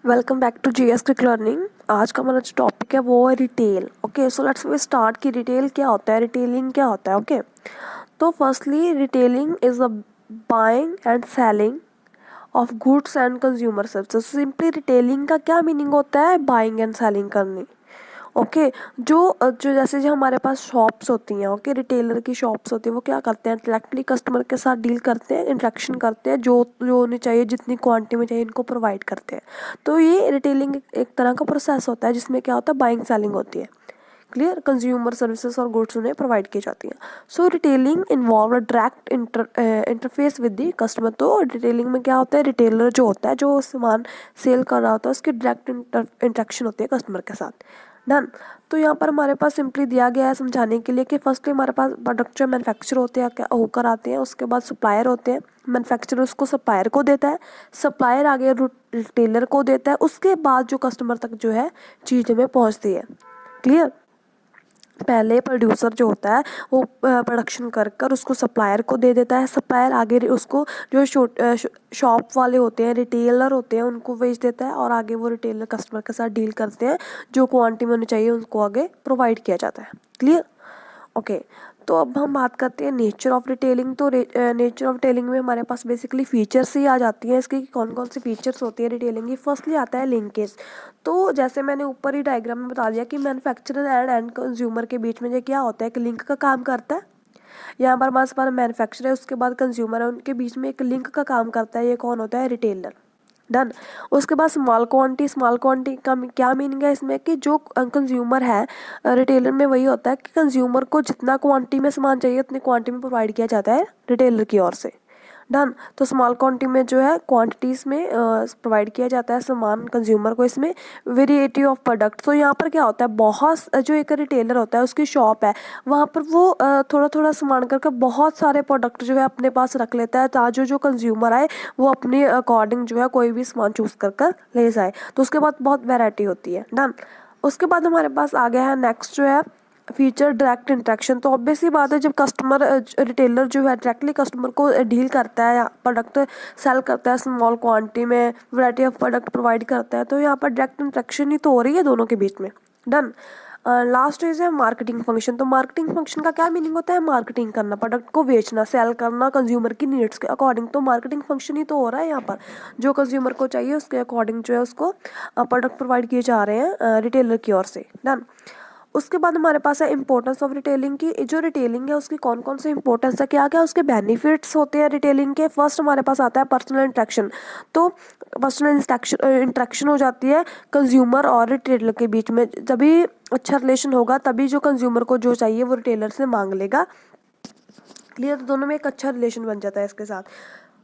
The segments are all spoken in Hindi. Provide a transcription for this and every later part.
Welcome back to GS quick learning. आज का हमारा जो टॉपिक है वो है retail. Okay, so let's we start कि रिटेल क्या होता है, रिटेलिंग क्या होता है। ओके, तो firstly retailing is a buying and selling of goods and consumer services. Simply retailing का क्या मीनिंग होता है, बाइंग एंड सेलिंग करनी। ओके, जो जैसे जो हमारे पास शॉप्स होती हैं, ओके, रिटेलर की शॉप्स होती है, वो क्या करते हैं, डायरेक्टली कस्टमर के साथ डील करते हैं, इंटरेक्शन करते हैं, जो जो उन्हें चाहिए, जितनी क्वांटिटी में चाहिए इनको प्रोवाइड करते हैं। तो ये रिटेलिंग एक तरह का प्रोसेस होता है जिसमें क्या होता है, बाइंग सेलिंग होती है। क्लियर, कंज्यूमर सर्विसेज और गुड्स उन्हें प्रोवाइड की जाती हैं। So retailing involve a direct interface with the customer. तो रिटेलिंग में क्या होता है, रिटेलर जो होता है, जो सामान सेल कर रहा होता है, उसकी डायरेक्ट इंटरेक्शन होती है कस्टमर के साथ। डन। तो यहाँ पर हमारे पास सिंपली दिया गया है समझाने के लिए कि फर्स्टली हमारे पास प्रोडक्ट जो मैन्युफैक्चर होते हैं क्या होकर आते हैं, उसके बाद सप्लायर होते हैं। मैन्युफैक्चरर उसको सप्लायर को देता है, सप्लायर आगे रिटेलर को देता है, उसके बाद जो कस्टमर तक जो है चीज़ हमें पहुँचती है। क्लियर। पहले प्रोड्यूसर जो होता है वो प्रोडक्शन कर कर उसको सप्लायर को दे देता है, सप्लायर आगे उसको जो शॉप वाले होते हैं, रिटेलर होते हैं, उनको बेच देता है, और आगे वो रिटेलर कस्टमर के साथ डील करते हैं, जो क्वांटिटी में उन्हें चाहिए उनको आगे प्रोवाइड किया जाता है। क्लियर। ओके, तो अब हम बात करते हैं नेचर ऑफ रिटेलिंग। तो नेचर ऑफ रिटेलिंग में हमारे पास बेसिकली फीचर्स ही आ जाती हैं इसकी, कौन कौन सी फीचर्स होती है रिटेलिंग की। फर्स्टली आता है लिंकेज। तो जैसे मैंने ऊपर ही डायग्राम में बता दिया कि मैन्युफैक्चरर एंड एंड कंज्यूमर के बीच में ये क्या होता है, कि लिंक का काम करता है। यहाँ पर हमारे पास मैन्युफैक्चरर है, उसके बाद कंज्यूमर है, उनके बीच में एक लिंक का काम करता है, ये कौन होता है, रिटेलर। डन। उसके बाद स्मॉल क्वांटिटी का क्या मीनिंग है इसमें, कि जो कंज्यूमर है, रिटेलर में वही होता है कि कंज्यूमर को जितना क्वांटिटी में सामान चाहिए उतनी क्वांटिटी में प्रोवाइड किया जाता है रिटेलर की ओर से। डन। तो स्मॉल क्वांटिटी में जो है क्वांटिटीज़ में प्रोवाइड किया जाता है सामान कंज्यूमर को। इसमें वेरिएटी ऑफ प्रोडक्ट। तो यहाँ पर क्या होता है, बहुत जो एक रिटेलर होता है उसकी शॉप है, वहाँ पर वो थोड़ा थोड़ा सामान करके बहुत सारे प्रोडक्ट जो है अपने पास रख लेता है, ताकि जो कंज्यूमर आए वो अपने अकॉर्डिंग जो है कोई भी सामान चूज़ कर कर ले जाए। तो उसके बाद बहुत वेराइटी होती है। डन। उसके बाद हमारे पास आ गया है नेक्स्ट जो है फीचर डायरेक्ट इंटरेक्शन। तो ऑब्वियस सी बात है, जब कस्टमर रिटेलर जो है डायरेक्टली कस्टमर को डील करता है या प्रोडक्ट सेल करता है, स्मॉल क्वांटिटी में वैरायटी ऑफ प्रोडक्ट प्रोवाइड करता है, तो यहाँ पर डायरेक्ट इंटरेक्शन ही तो हो रही है दोनों के बीच में। डन। लास्ट इज है मार्केटिंग फंक्शन। तो मार्केटिंग फंक्शन का क्या मीनिंग होता है, मार्केटिंग करना, प्रोडक्ट को बेचना, सेल करना कंज्यूमर की नीड्स के अकॉर्डिंग। तो मार्केटिंग फंक्शन ही तो हो रहा है यहाँ पर, जो कंज्यूमर को चाहिए उसके अकॉर्डिंग जो है उसको प्रोडक्ट प्रोवाइड किए जा रहे हैं रिटेलर की ओर से। डन। उसके बाद हमारे पास है इंपॉर्टेंस ऑफ रिटेलिंग की। जो रिटेलिंग है उसकी कौन कौन से इंपॉर्टेंस है, क्या क्या उसके बेनिफिट्स होते हैं रिटेलिंग के। फर्स्ट हमारे पास आता है पर्सनल इंटरेक्शन। तो पर्सनल इंटरेक्शन हो जाती है कंज्यूमर और रिटेलर के बीच में। तभी अच्छा रिलेशन होगा, तभी जो कंज्यूमर को जो चाहिए वो रिटेलर से मांग लेगा। क्लियर। तो दोनों में एक अच्छा रिलेशन बन जाता है इसके साथ।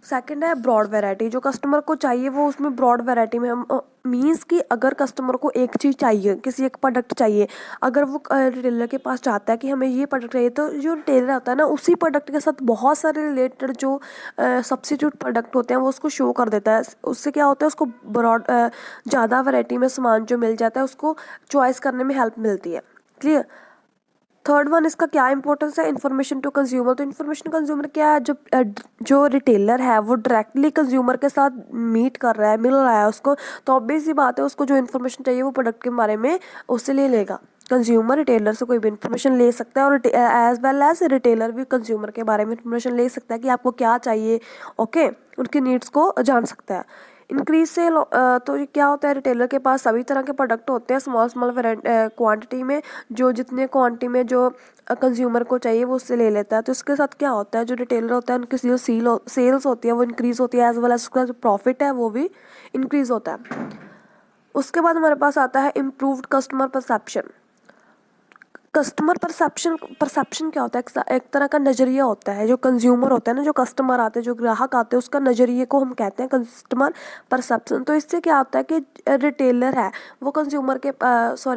सेकंड है ब्रॉड वैरायटी। जो कस्टमर को चाहिए वो उसमें ब्रॉड वैरायटी में मीन्स कि अगर कस्टमर को एक चीज़ चाहिए, किसी एक प्रोडक्ट चाहिए, अगर वो रिटेलर के पास चाहता है कि हमें ये प्रोडक्ट चाहिए, तो जो रिटेलर होता है ना, उसी प्रोडक्ट के साथ बहुत सारे रिलेटेड जो सब्सिट्यूट प्रोडक्ट होते हैं वो उसको शो कर देता है। उससे क्या होता है, उसको ब्रॉड ज़्यादा वैरायटी में सामान जो मिल जाता है, उसको चॉइस करने में हेल्प मिलती है। क्लियर। थर्ड वन, इसका क्या इंपॉर्टेंस है, इन्फॉर्मेशन टू कंज्यूमर। तो इन्फॉर्मेशन कंज्यूमर क्या है, जो रिटेलर है वो डायरेक्टली कंज्यूमर के साथ मीट कर रहा है, मिल रहा है उसको, तो ऑब्वियस सी बात है उसको जो इन्फॉर्मेशन चाहिए वो प्रोडक्ट के बारे में उससे ले लेगा। कंज्यूमर रिटेलर से कोई भी इन्फॉर्मेशन ले सकता है, और एज वेल एज रिटेलर भी कंज्यूमर के बारे में इन्फॉर्मेशन ले सकता है कि आपको क्या चाहिए। ओके, उनकी नीड्स को जान सकता है। Increase sale. तो ये क्या होता है, रिटेलर के पास सभी तरह के प्रोडक्ट होते हैं स्मॉल स्मॉल क्वांटिटी में, जो जितने क्वांटिटी में जो कंज्यूमर को चाहिए वो उससे ले लेता है। तो इसके साथ क्या होता है, जो रिटेलर होता है उनकी जो सेल्स होती है वो इंक्रीज़ होती है, एज वेल एज उसका जो प्रॉफिट है वो भी इंक्रीज़ होता है। उसके बाद हमारे पास आता है improved customer perception. Customer perception क्या होता है, एक तरह का नज़रिया होता है। जो कंज्यूमर होता है ना, जो कस्टमर आते हैं, जो ग्राहक आते हैं, उसका नज़रिए को हम कहते हैं कस्टमर परसेप्शन। तो इससे क्या होता है कि रिटेलर है वो कंज्यूमर के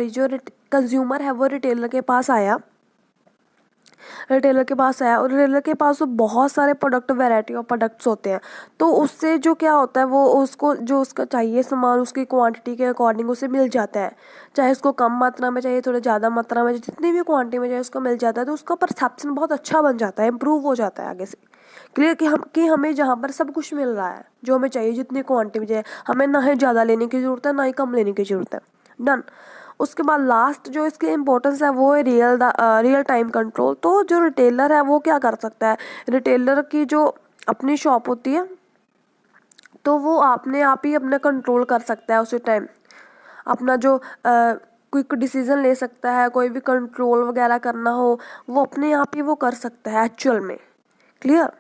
जो कंज्यूमर है वो रिटेलर के पास आया, और रिटेलर के पास तो बहुत सारे प्रोडक्ट वैरायटी ऑफ प्रोडक्ट्स होते हैं। तो उससे जो क्या होता है, वो उसको जो उसका चाहिए सामान उसकी क्वांटिटी के अकॉर्डिंग उसे मिल जाता है। चाहे उसको कम मात्रा में चाहिए, थोड़ा ज़्यादा मात्रा में, जितनी भी क्वांटिटी में चाहिए उसको मिल जाता है। तो उसका परसेप्शन बहुत अच्छा बन जाता है, इम्प्रूव हो जाता है आगे से। क्लियर कि हमें जहाँ पर सब कुछ मिल रहा है जो हमें चाहिए, जितनी क्वांटिटी में चाहिए, हमें ना ही ज़्यादा लेने की ज़रूरत है ना ही कम लेने की ज़रूरत है। डन। उसके बाद लास्ट जो इसकी इम्पोर्टेंस है वो है रियल टाइम कंट्रोल। तो जो रिटेलर है वो क्या कर सकता है, रिटेलर की जो अपनी शॉप होती है तो वो अपने आप ही अपना कंट्रोल कर सकता है उसी टाइम, अपना जो क्विक डिसीजन ले सकता है, कोई भी कंट्रोल वगैरह करना हो वो अपने आप ही वो कर सकता है एक्चुअल में। क्लियर।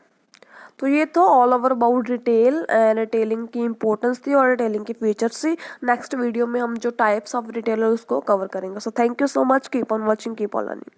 तो ये तो all over about retail, retailing की इंपॉर्टेंस थी और रिटेलिंग की फीचर्स थी। नेक्स्ट वीडियो में हम जो टाइप्स ऑफ रिटेलर उसको कवर करेंगे। So thank you so much, keep on watching, keep on learning.